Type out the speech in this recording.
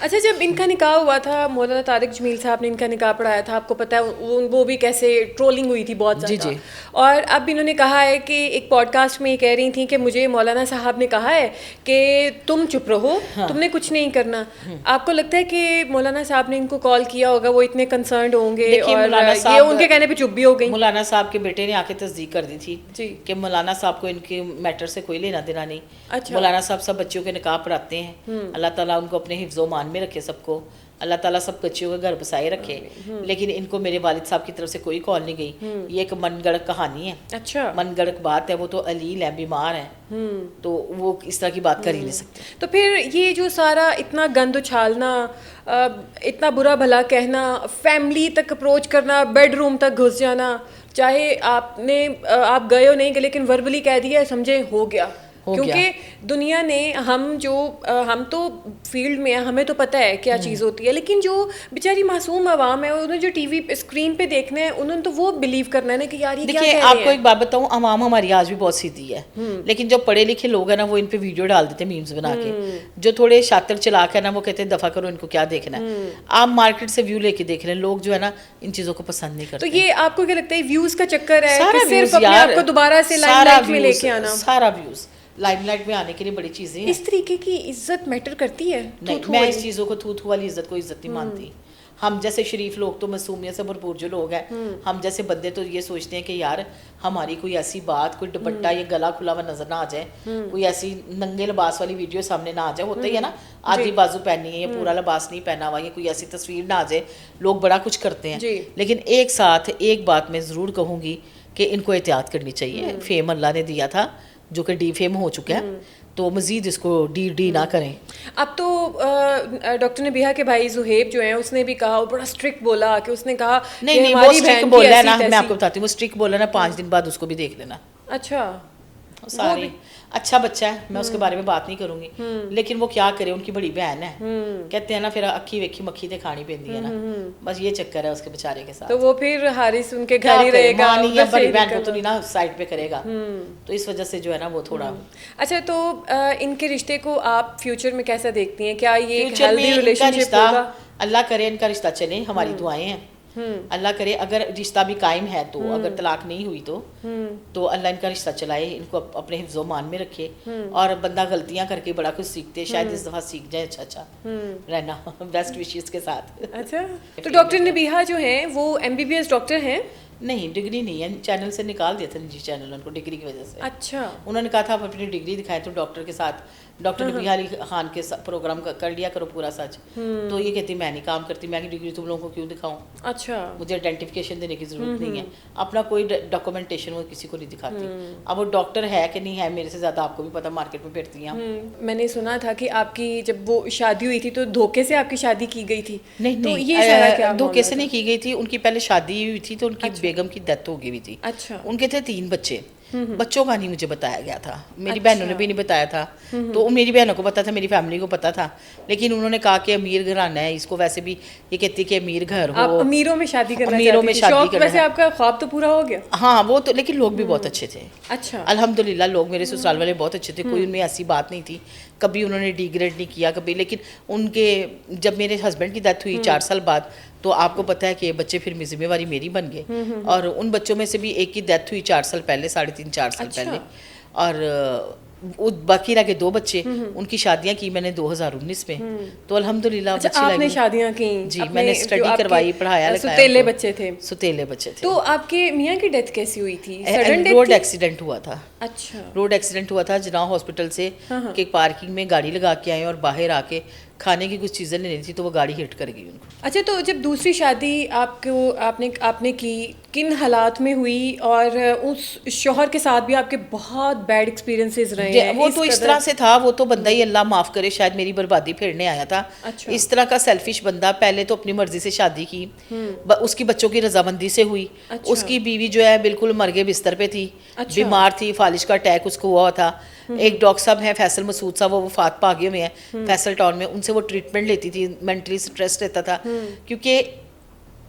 اچھا جب ان کا نکاح ہوا تھا مولانا طارق جمیل صاحب نے ان کا نکاح پڑھایا تھا, آپ کو پتہ ہے وہ بھی کیسے ٹرولنگ ہوئی تھی بہت زیادہ. اور اب انہوں نے کہا ہے کہ ایک پوڈ کاسٹ میں یہ کہہ رہی تھیں کہ مجھے مولانا صاحب نے کہا ہے کہ تم چپ رہو, تم نے کچھ نہیں کرنا. آپ کو لگتا ہے کہ مولانا صاحب نے ان کو کال کیا ہوگا, وہ اتنے کنسرنڈ ہوں گے اور یہ ان کے کہنے پہ چپ بھی ہو گئی؟ مولانا صاحب کے بیٹے نے آ کے تصدیق کر دی تھی کہ مولانا صاحب کو ان کے میٹر سے کوئی لینا دینا نہیں. مولانا صاحب سب بچوں کے نکاح پڑھاتے ہیں, اللہ تعالیٰ ان کو اپنے حفظ و مان میں رکھے, سب کو اللہ تعالیٰ سب بچیوں کے گھر بسائے رکھے. لیکن ان کو میرے والد صاحب کی طرف سے کوئی کال نہیں گئی. یہ ایک من گڑک کہانی ہے, اچھا من گڑک بات ہے. وہ تو علیل ہیں, بیمار ہیں, تو وہ اس طرح کی بات کر ہی نہیں سکتے. تو پھر یہ جو سارا اتنا گند اچھالنا, اتنا برا بھلا کہنا, فیملی تک اپروچ کرنا, بیڈ روم تک گھس جانا, چاہے آپ گئے ہو نہیں گئے لیکن وربلی کہہ دیا, سمجھے ہو گیا. کیونکہ دنیا نے ہم تو فیلڈ میں ہیں, ہمیں تو پتہ ہے کیا چیز ہوتی ہے, لیکن جو بیچاری معصوم عوام ہے انہوں جو ٹی وی اسکرین پہ دیکھنا ہے, انہوں نے تو وہ بلیو کرنا ہے نا کہ یار یہ کیا کہہ رہے ہیں. آپ کو ایک بات بتاؤں, عوام ہماری آج بھی بہت سیدھی ہے, لیکن جو پڑھے لکھے لوگ ہیں نا وہ ان پہ ویڈیو ڈال دیتے ہیں میمز بنا کے. جو تھوڑے شاطر چلاک ہے نا وہ کہتے ہیں دفع کرو, ان کو کیا دیکھنا ہے. آپ مارکیٹ سے ویو لے کے دیکھ رہے ہیں, لوگ جو ہے نا ان چیزوں کو پسند نہیں کرتے. تو یہ آپ کو کیا لگتا ہے ویوز کا چکر ہے کہ صرف اپنے آپ کو دوبارہ سے لائم لائٹ میں لے کے آنا؟ سارا ویوز لائم لائٹ میں آنے کے لیے بڑی چیزیں ہیں. اس طریقے کی عزت میٹر کرتی ہے؟ نہیں, میں اس چیزوں کو تھو والی عزت کو عزت نہیں مانتی. ہم جیسے شریف لوگ تو معصومیت سے بھرپور جو لوگ ہیں, ہم جیسے بندے تو یہ سوچتے ہیں کہ یار ہماری کوئی ایسی بات, کوئی دوپٹہ یا گلا کھلا ہوا نظر نہ آ جائے, کوئی ایسی ننگے لباس والی ویڈیو سامنے نہ آ جائے. ہوتا ہی ہے نا, آدھی بازو پہنی ہے یا پورا لباس نہیں پہنا ہوا, یا کوئی ایسی تصویر نہ آ جائے. لوگ بڑا کچھ کرتے ہیں, لیکن ایک ساتھ ایک بات میں ضرور کہوں گی کہ ان کو احتیاط کرنی چاہیے. فیم اللہ نے دیا تھا جو کہ ڈی فیم ہو چکا ہے, تو مزید اس کو ڈی نہ کریں. اب تو ڈاکٹر نبیہہ کے بھائی زہیب جو ہیں اس نے بھی کہا, وہ بڑا اسٹرکٹ بولا کہ اس نے کہا نہیں وہ اسٹرکٹ بولا ہے نا, میں آپ کو بتاتی ہوں, وہ اسٹرکٹ بولا نا, 5 دن بعد اس کو بھی دیکھ لینا. اچھا ساری اچھا بچہ ہے, میں اس کے بارے میں بات نہیں کروں گی, لیکن وہ کیا کرے, ان کی بڑی بہن ہے, کہتے ہیں نا پھر اکھی ویکھی مکھی تے کھانی پیندی ہے نا, بس یہ چکر ہے اس کے بیچارے کے ساتھ. تو وہ پھر حارث ان کے گھر ہی رہے گا, بڑی بہن کو تو نہیں نا سائڈ پہ کرے گا, تو اس وجہ سے جو ہے نا وہ تھوڑا. اچھا تو ان کے رشتے کو آپ فیوچر میں کیسا دیکھتی ہیں؟ کیا یہ ایک ہیلدی ریلیشن شپ ہوگا؟ اللہ کرے ان کا رشتہ چلے, ہماری دعائیں ہیں. اللہ کرے اگر رشتہ بھی قائم ہے تو, اگر طلاق نہیں ہوئی تو اللہ ان کا رشتہ چلائے, ان کو اپنے حفظ و مان میں رکھے. اور بندہ غلطیاں کر کے بڑا کچھ سیکھتے, شاید اس دفعہ سیکھ جائے اچھا رہنا. بیسٹ وشیز کے ساتھ. اچھا تو ڈاکٹر نبیہہ جو ہیں وہ MBBS ڈاکٹر ہیں؟ نہیں, ڈگری نہیں ہے, چینل سے نکال دیا تھا نجی چینل ان کو ڈگری کی وجہ سے. اچھا, انہوں نے کہا تھا آپ اپنی ڈگری دکھائیں, تو ڈاکٹر کے ساتھ ڈاکٹر نبیہہ علی خان کے پروگرام کر لیا کرو پورا سچ. تو یہ کہتی میں نہیں کام کرتی, میں کی ڈگری تم لوگوں کو کیوں دکھاؤں. اچھا, مجھے آئیڈینٹیفیکیشن دینے کی ضرورت نہیں ہے, اپنا کوئی ڈاکومنٹیشن وہ کسی کو نہیں دکھاتی. اب وہ ڈاکٹر ہے کہ نہیں ہے, میرے سے زیادہ آپ کو بھی پتا, مارکیٹ میں پھرتی ہیں. میں نے سنا تھا کہ آپ کی جب وہ شادی ہوئی تھی تو دھوکے سے آپ کی شادی کی گئی تھی. نہیں, دھوکے سے نہیں کی گئی تھی. ان کی پہلے شادی ہوئی تھی تو ان کی بیگم کی ڈیتھ ہو گئی ہوئی تھی. اچھا, ان کے تھے 3 بچے. بچوں کا نہیں مجھے بتایا گیا تھا, میری بہنوں نے بھی نہیں بتایا تھا. تو میری بہنوں کو پتا تھا, میری فیملی کو پتا تھا, لیکن انہوں نے کہا کہ امیر گھرانہ ہے, اس کو ویسے بھی یہ کہتی کہ امیر گھر ہو, امیروں میں شادی کرنا, امیروں میں شادی کرنا. ویسے آپ کا خواب تو پورا ہو گیا. ہاں وہ تو, لیکن لوگ بھی بہت اچھے تھے. اچھا, الحمدللہ لوگ میرے سسرال والے بہت اچھے تھے, کوئی ان میں ایسی بات نہیں تھی, کبھی انہوں نے ڈیگریڈ نہیں کیا کبھی. لیکن ان کے جب میرے ہسبینڈ کی ڈیتھ ہوئی 4 سال بعد, تو آپ کو پتہ ہے کہ بچے پھر ذمہ واری میری بن گئے. اور ان بچوں میں سے بھی ایک کی ڈیتھ ہوئی 4 سال پہلے, 3.5-4 سال پہلے. اور باقی رہ کے 2 بچے, ان کی شادیاں کی میں نے 2019 میں. تو الحمدللہ آپ نے شادیاں کی؟ جی, میں نے اسٹڈی کروائی, پڑھایا لکھایا. ستیلے بچے تھے. ستیلے بچے تھے. تو آپ کے میاں کی ڈیتھ کیسی ہوئی تھی؟ روڈ ایکسیڈنٹ ہوا تھا. اچھا, روڈ ایکسیڈنٹ ہوا تھا جناح ہاسپٹل سے, کہ پارکنگ میں گاڑی لگا کے آئے اور باہر آ کے کھانے کی کچھ چیزیں لینی تھی, تو وہ گاڑی ہٹ کر گئی ان کو. اچھا, تو جب دوسری شادی آپ نے کی, کن حالات میں ہوئی, اور اس شوہر کے ساتھ بھی آپ کے بہت بیڈ ایکسپیرینسز رہے ہیں؟ وہ تو اس طرح سے تھا, وہ تو بندہ ہی اللہ معاف کرے شاید میری بربادی پھیرنے آیا تھا. اس طرح کا سیلفش بندہ, پہلے تو اپنی مرضی سے شادی کی, اس کی بچوں کی رضامندی سے ہوئی. اس کی بیوی جو ہے بالکل مرگے بستر پہ تھی, بیمار تھی, فالج کا اٹیک اس کو ہوا تھا. ایک ڈاکٹر صاحب ہیں فیصل مسعود صاحب, وہ وفات پا گئے ہوئے ہیں فیصل ٹاؤن میں, ان سے وہ ٹریٹمنٹ لیتی تھی, مینٹلی سٹریس رہتا تھا, کیونکہ